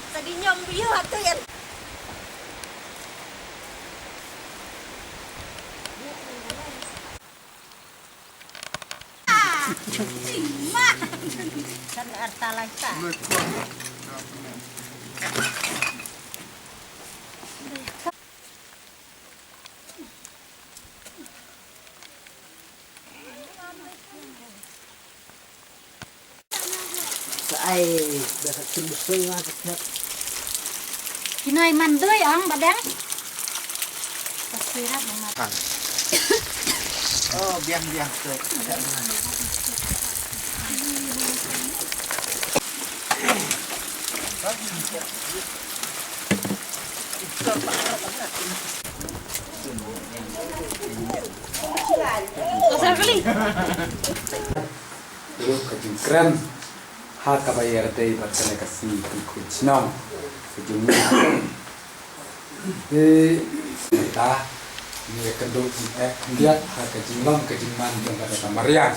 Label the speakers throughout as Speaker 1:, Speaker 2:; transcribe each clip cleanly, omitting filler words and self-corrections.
Speaker 1: Tadi nyong biu atau ya? Kan arta laita.
Speaker 2: Ai dah tembus ngah.
Speaker 1: Kinai mandui ang badang. Pasirap mga.
Speaker 2: Oh, biang tu.
Speaker 1: Besar kali.
Speaker 3: Lu kajing keren, hak kabayar day berkena kasih ikut senang, sejumlah. Kita ini kenduk lihat hak kajing long kajing man yang ada tamarian.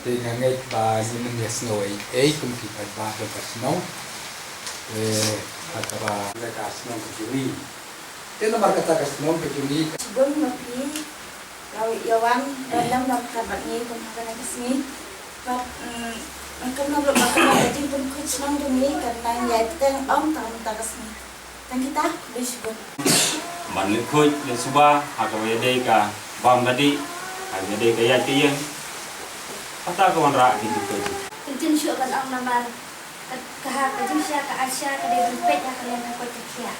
Speaker 3: Dengan ngai ba ini menjadi snow kumpi ba ada snow. Hak ba mereka snow kejuni. Dia nomor kata snow kejuni.
Speaker 4: Sebelum mapi, kalau Yawan dalam kabar ni kumpulan kesini, kena berbagai macam pun kucing demi karena yaitu tak kesini. Dan kita bersyukur.
Speaker 5: Manlin kuy le suba hakawe dei ka bam tadi hanya dei ka ya tiyeng ata ka wanra ki tu
Speaker 4: Kencing syukur kan namar kahar kajing sya ka asya ka dei pet ya kalian ka kot kia.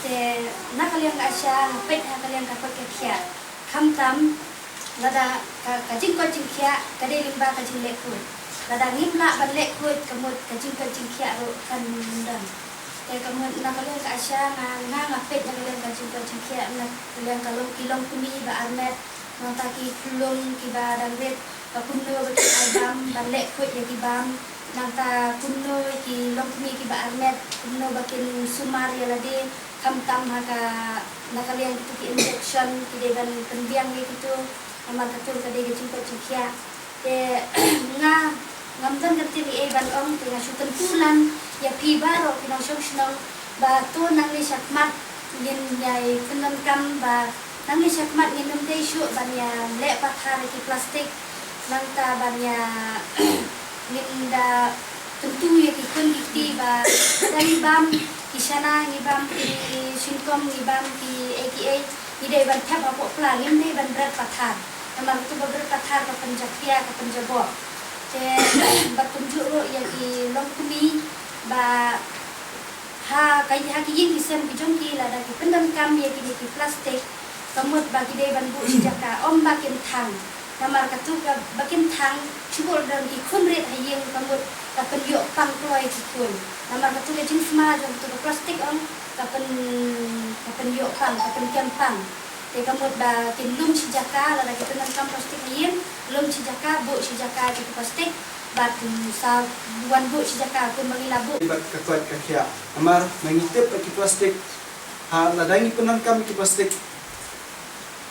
Speaker 4: Te nak kalian ka asya pet ya kalian ka kot kia. Kham tam lada kajing kot kia ka dei limba kajing lekut. Lada ngimla ban lekut kemut kajing kia ro kan dan. Kemudian nak kalian ke Asia ngapet nak kalian ke jumpa nak kalian kalau kilong kuni ba armet nantaki kulung kiba dangret ba kunno ba adam balek kut ya kibam nanta kunno kilong kuni kiba armet kunno bakin sumar ya lade kam-kam haka nak kalian gitu ki injection ki deban penbiang gitu amal katul ka de jumpa ngamdan kerti di ban ong tengah syutan tulan ya pibaro kinang syong ba tu nang ni syakmat ngin yai kenan kam ba nang ni syakmat ngin nang tesu ban ya le pathar ki plastik nang ta ban ya ngin da tentu ya ki kun ki ba dari bam kisana ni bam ki sinkom ni bam ki AKA ide ban thap apa pla ngin dei ban berat pathar namar tu berat pathar ka penjakia ka penjabo bertunjuk yang di long kumi ba kaya yin kisem kijong kila da ki pendam kam ya ki plastik kamut bagi de ban bu sijaka om bakin thang namar katu ka bakin thang chubol dan ki khumret hayeng kamut ka penyo pang kloi ki kun namar katu ka jing sma jong tu plastik om ka penyo pang ka penkiam pang te kamut ba kin lum sijaka la ki pendam kam plastik hayeng lum sijaka bu sijaka ki plastik bat sa buan bu sijaka kun mangilabu
Speaker 2: Bat kakuat kakia. Amar mengitip ki plastik. Ladangi penangkam ki plastik.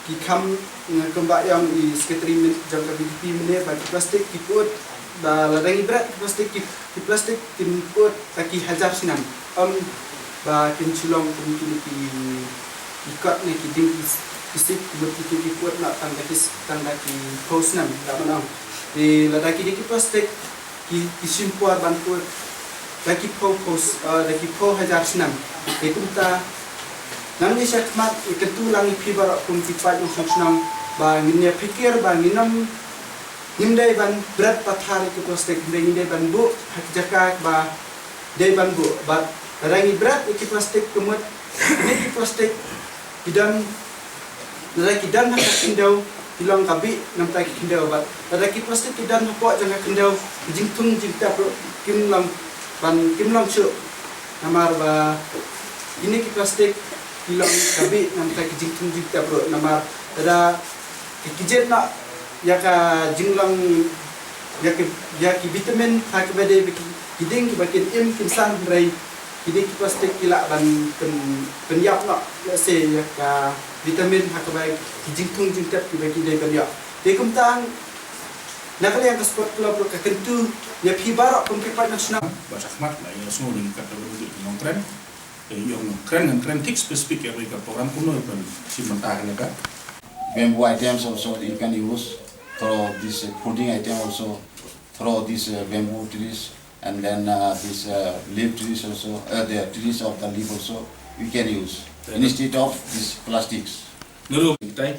Speaker 2: Ki kam kembak yang di sekitar jangka BDP menit bagi plastik ki put ba ladangi berat ki plastik ki put taki hajar sinam. Ba kin chulong ki ikat ni ki ding kisik ki put nak tanda ki post nam da manang. Di ladaki di plastik ki simpuar bantu lagi post lagi hajar senam itu kita nanti syakmat itu langi pibar pun pipat yang senam banginnya pikir banginam hindai ban berat pathar itu plastik hindai ban bu jaka ba dai ban bu bat rangi berat itu plastik kemut ini plastik dan lagi dan hak kindau hilang kabi nampak kindau bat lagi plastik dan buat jangan kindau jingtung jingtap kim lang chu namar ba ini ki plastik hilang kabi nampak jingtung jingtap namar ada kijet nak ya ka jinglang ya ki vitamin hak bade Kiding bakin kimsan rai kiding plastik kila ban penyap nak se ya ka vitamin hakabai kijingtung jingkat kibagi dai ban ya de kumtang nakal yang sport club ka kentu ya pibarak pempipat nasional
Speaker 6: Basakmat lah yang semua dengan kata begitu yang tren yang tren tik spesifik yang mereka program kuno kan si mentah kan
Speaker 7: bamboo items also you can use throw this pudding item also throw this bamboo trees and then this leaf trees also the trees of the leaf also you can use instead of this plastics.
Speaker 6: Ngeru kita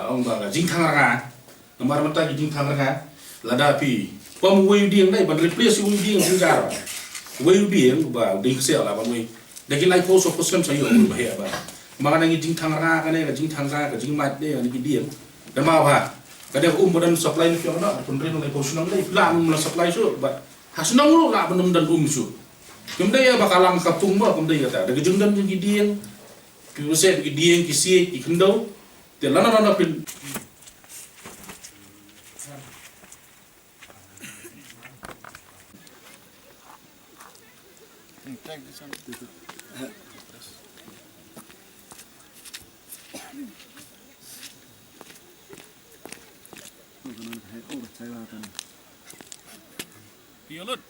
Speaker 6: ông bảo là dính thang ra nomor mata dính thang ra là đa pi pom way điên đây bạn replace way điên dính ra rồi way điên và dính sẹo là bạn way để cái life force của system sử dụng mà hệ bạn mà cái này dính thang ra cái này là dính thang ra cái dính mạch đây là cái điên để mau ha cái đây bên supply nó cho nó còn riêng life force nó đây làm là supply số bạn hasilnya lu lah benar dan umsu. Kemudian bakal lang kapung mo kemudian kata. Dari jengdan jeng gidieng, kiuset gidieng kisi ikendau, telana nana pin. Pialut.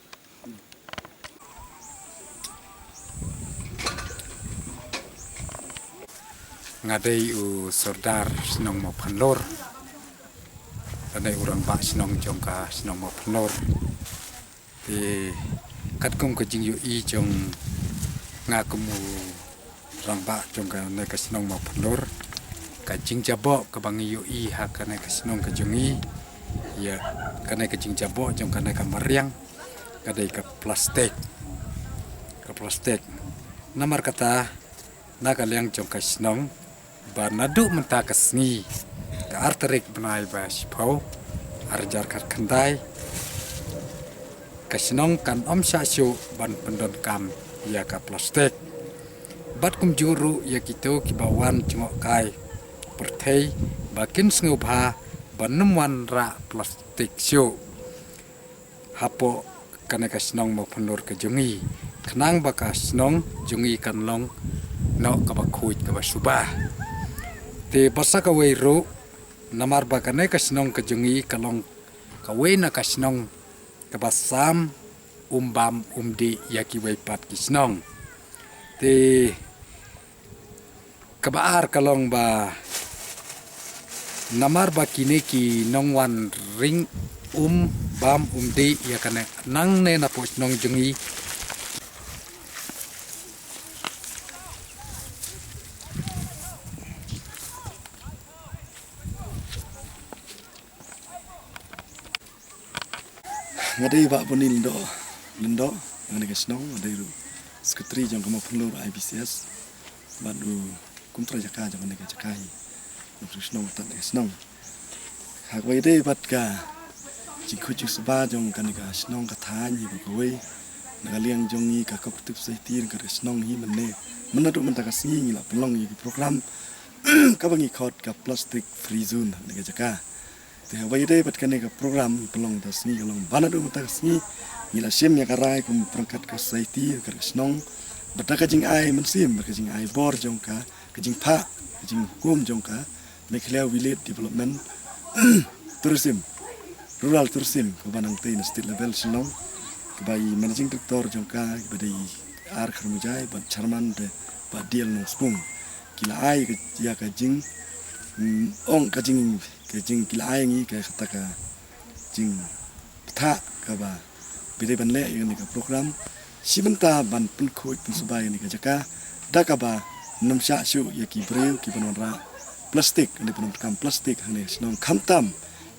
Speaker 3: Ngadai u sordar senong mo panlor. Ngadai urang bak senong jongka senong mo panlor. Di kat kum ke jing yu i jong ngakumu rang bak jongka ne ke senong mo panlor. Ka jing jabok ke bang yu i ha ka ne ke senong ke jongi. Ya ka ne ke jing jabok jong ka ne ka mariang. Kadai ke plastik. Ke plastik. Namar kata naga liang jong ka senong ba nadu menta kasngi ka arterik benai ba sipau arjar kat kandai kasinong kan omsa syu ban pendon kam ya ka plastik bat kum juru ya kitu kibawan cungok kai perthei bakin snguba banumwan ra plastik syu hapo kana kasinong mo pendor ke jungi kenang ba kasinong jungi kan long no ka ba khuj ka ba subah te basa ka wei ro namar ba ka ne ka snong ka jungi ka long ka wei na ka snong ka ba sam umbam umdi yaki wei pat ki snong te ka ba ar ka long ba namar ba kine ki nongwan ring bam umdi ya ka ne nang ne na po snong jungi
Speaker 8: ngadai ba poni lindo ngane ka snong ngadai ru sekretari jang kama penlur IBCS badu kumtra jaka jang ngane ka jakai nupru snong tat ka snong hak wai dei bat ka jikhu ju sba jang kan ka snong ka than hi ko wei ngaliang jong ni ka kap tup sai tir ka snong hi manne manadu man ta ka singi ni la pelong ni program ka bangi khot ka plastic free zone ne ka jaka te wai dei bat kan ka program pelong ta singi long banadu man ta ka singi ni la sim ya karai kum perangkat ka sai tir ka snong bata ka jing ai man sim ka jing ai bor jong ka jing pha ka jing kum jong ka Mekhlea village development tourism rural tourism ko banang te na state level sinong bai managing director jongka bai ar kharmujai ban chairman de ba deal no spung kila ai ke ya ka jing ong ka jing kila ai ngi ka kata ka jing tha ka ba bide ban le ni ka program sibenta ban pun khoi pun subai ni ka jaka da ka ba namsha shu ya ki breu ki ban ra plastik ni pun kam plastik hane sinong khamtam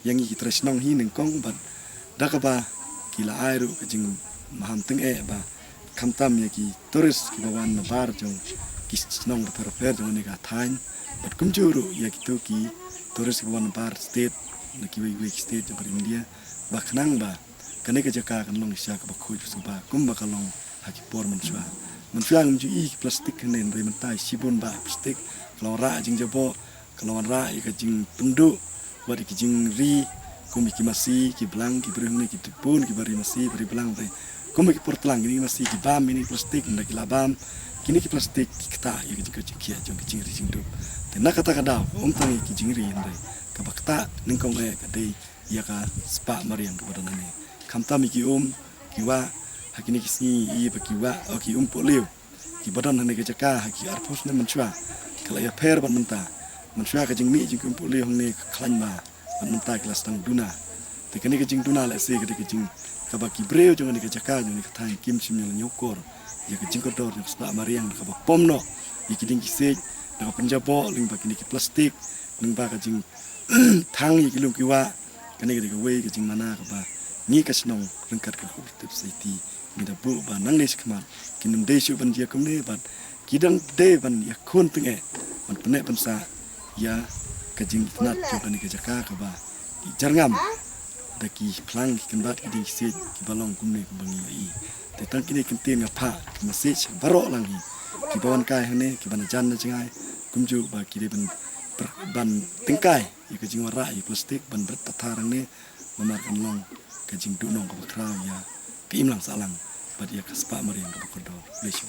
Speaker 8: yang i kita senang hi nengkong ban dakaba kila airu kajing maham teng ba kamtam ya ki turis ki bawan na bar jong ki senang per jong ni ka thain bat kumjuru ya ki to ki turis ki bawan bar state na ki wi state jong India ba khnang ba kane ka jaka kan long sya ka ba khoj su ba kum ba kalong haki por man fyang ju i plastik nen re man tai sibun ba plastik kalau ra jing jabo kalau ra i ka jing pendu wadi ki jing ri kumi ki masi ki blang ki brung ni ki tepun ki bari masi bari blang Kuma ki portlang ini masih ki bam ini plastik ndak ki labam kini ki plastik ki kata ya ki jingka kia jong ki jingri jingdup. Tena kata kada tangi ki jingri ndai ka bakta ningkong ka dei ya ka spa mariang ka badan ni. Kamta mi ki ki wa hakini ki sni i ba ki wa o ki poliu ki badan ni ka jaka ki arpos ne menchua kala ya per ban menta menchua ka jingmi jing poliu hong ni klan ma ban menta kelas tang duna. Tekani ka jing duna la se ka jing ka ba ki breu jong ni ka jaka jong ni ka thang kim chim nyal nyokor ya ka jing ko dor ni spa mariang ka ba pomno i ki ding ki se ka penjabo ling ba kini ki plastik ling ba ka jing thang i ki lung ki wa kani ka wei ka jing mana ka ba ni ka snong rengkat ka cooperative society mi da bu ba nang le sikman kinum de shu ban dia kum ne ba kidang de ban ya khon pinge ban pene ban sa ya ka jing nat jo kani ka jaka ka ba ki jarngam da ki plang ki kan bat ki ding se ki balong kum ne kum bangi ai te tang kini kentin nga pha ki message baro lang hi ki bawan kai hane ki ban jan na jingai kum ju ba ki de ban tingkai i ka jing wara i plastik ban bret tatharang ne mamar kan long ka jing du nong ka bakra ya ki im lang sa lang ba dia ka spa mariang ka bakor do le shi